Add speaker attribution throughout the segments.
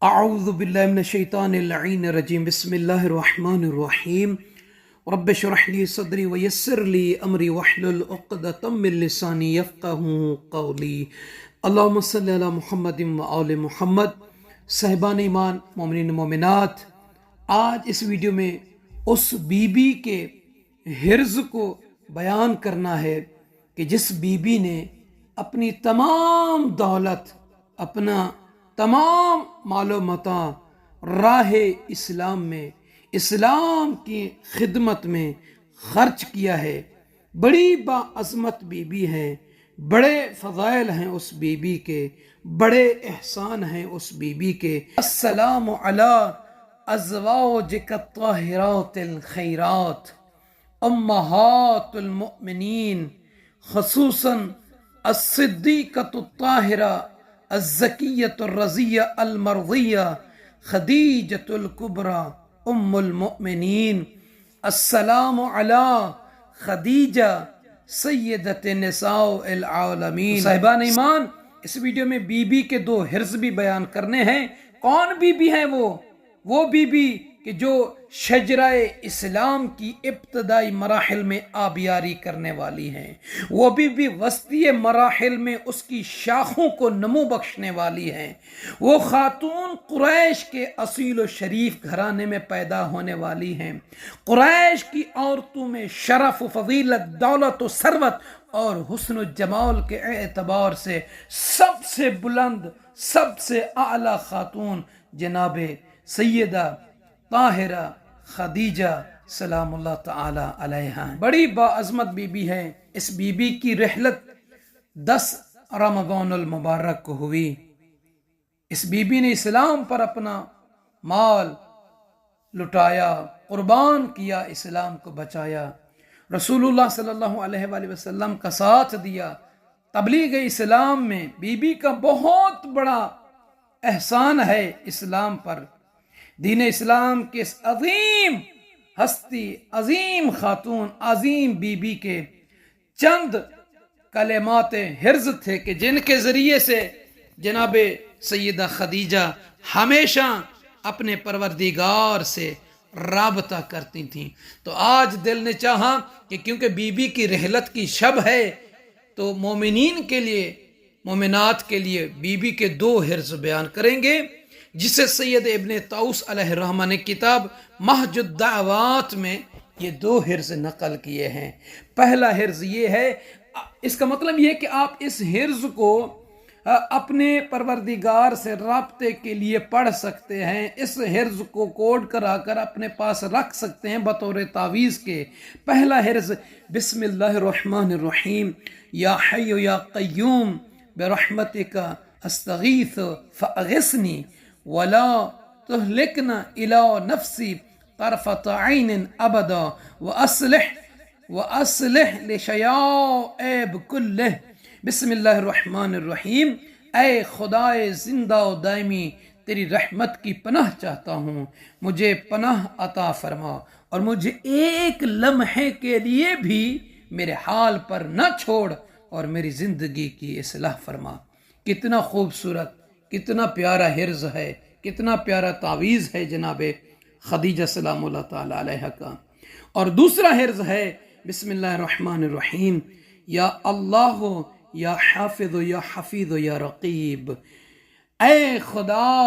Speaker 1: اعوذ باللہ من الشیطان اللعین الرجیم بسم اللہ الرحمن الرحیم رب اشرح لی صدری ویسر لی امری واحلل عقدۃ من لسانی یفقہوا قولی اللہم صلی علی محمد وآل محمد۔ صاحبان ایمان، مومنین مومنات، آج اس ویڈیو میں اس بی بی کے حرز کو بیان کرنا ہے کہ جس بی بی نے اپنی تمام دولت، اپنا تمام مال و متاع راہ اسلام میں، اسلام کی خدمت میں خرچ کیا ہے۔ بڑی باعظمت بی بی ہے، بڑے فضائل ہیں اس بی بی کے، بڑے احسان ہیں اس بی بی کے۔ السلام علی ازواجک الطاہرات الخیرات امہات المؤمنین، خصوصاً الصدیقۃ الطاہرہ الزکیۃ الرضیہ المرضیہ خدیجۃ الکبریٰ ام المؤمنین۔ السلام علی خدیجہ سیدۃ نساء العالمین۔ صاحبان ایمان، اس ویڈیو میں بی بی کے دو حرز بھی بیان کرنے ہیں۔ کون بی بی ہیں وہ بی بی کہ جو شجرہ اسلام کی ابتدائی مراحل میں آبیاری کرنے والی ہیں، وہ بھی وسطی مراحل میں اس کی شاخوں کو نمو بخشنے والی ہیں، وہ خاتون قریش کے اصیل و شریف گھرانے میں پیدا ہونے والی ہیں۔ قریش کی عورتوں میں شرف و فضیلت، دولت و ثروت اور حسن و جمال کے اعتبار سے سب سے بلند، سب سے اعلی خاتون جناب سیدہ طاہرہ خدیجہ سلام اللہ تعالی علیہا، بڑی باعظمت بی بی ہے۔ اس بی بی کی رحلت 10 رمضان المبارک کو ہوئی۔ اس بی بی نے اسلام پر اپنا مال لٹایا، قربان کیا، اسلام کو بچایا، رسول اللہ صلی اللہ علیہ وآلہ وسلم کا ساتھ دیا۔ تبلیغ اسلام میں بی بی کا بہت بڑا احسان ہے اسلام پر۔ دین اسلام کے اس عظیم ہستی، عظیم خاتون، عظیم بی بی کے چند کلمات حرز تھے کہ جن کے ذریعے سے جناب سیدہ خدیجہ ہمیشہ اپنے پروردگار سے رابطہ کرتی تھیں۔ تو آج دل نے چاہا کہ کیونکہ بی بی کی رحلت کی شب ہے تو مومنین کے لیے، مومنات کے لیے بی بی کے دو حرز بیان کریں گے، جسے سید ابن طاؤس علیہ الرحمہ نے کتاب محج الدعوات میں یہ دو حرز نقل کیے ہیں۔ پہلا حرز یہ ہے، اس کا مطلب یہ کہ آپ اس حرز کو اپنے پروردگار سے رابطے کے لیے پڑھ سکتے ہیں، اس حرز کو کوڈ کرا کر اپنے پاس رکھ سکتے ہیں بطور تعویذ کے۔ پہلا حرز، بسم اللہ الرحمن الرحیم، یا حی یا قیوم برحمتک استغیث فاغثنی ولا تہلکنا الی نفسی طرفۃ عین ابدا واصلح لشیائب کلہ۔ بسم اللہ الرحمن الرحیم، اے خدائے زندہ و دائمی، تیری رحمت کی پناہ چاہتا ہوں، مجھے پناہ عطا فرما اور مجھے ایک لمحے کے لیے بھی میرے حال پر نہ چھوڑ اور میری زندگی کی اصلاح فرما۔ کتنا خوبصورت، کتنا پیارا حرز ہے، کتنا پیارا تعویذ ہے جناب خدیجہ سلام اللہ تعالی علیہ کا۔ اور دوسرا حرز ہے، بسم اللہ الرحمن الرحیم، یا اللہ یا حافظ یا حفیظ یا رقیب، اے خدا،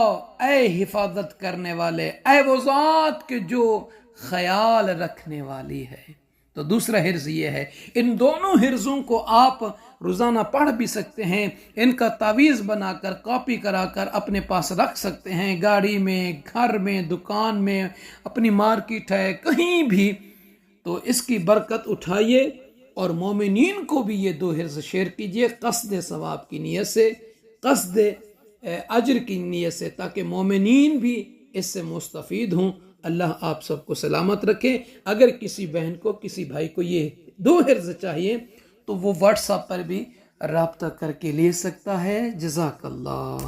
Speaker 1: اے حفاظت کرنے والے، اے وہ ذات کے جو خیال رکھنے والی ہے۔ تو دوسرا حرز یہ ہے۔ ان دونوں حرزوں کو آپ روزانہ پڑھ بھی سکتے ہیں، ان کا تعویذ بنا کر کاپی کرا کر اپنے پاس رکھ سکتے ہیں، گاڑی میں، گھر میں، دکان میں، اپنی مارکیٹ ہے، کہیں بھی۔ تو اس کی برکت اٹھائیے اور مومنین کو بھی یہ دو حرز شیئر کیجئے، قصد ثواب کی نیت سے، قصد اجر کی نیت سے، تاکہ مومنین بھی اس سے مستفید ہوں۔ اللہ آپ سب کو سلامت رکھے۔ اگر کسی بہن کو، کسی بھائی کو یہ دو حرز چاہیے تو وہ واٹس ایپ پر بھی رابطہ کر کے لے سکتا ہے۔ جزاک اللہ۔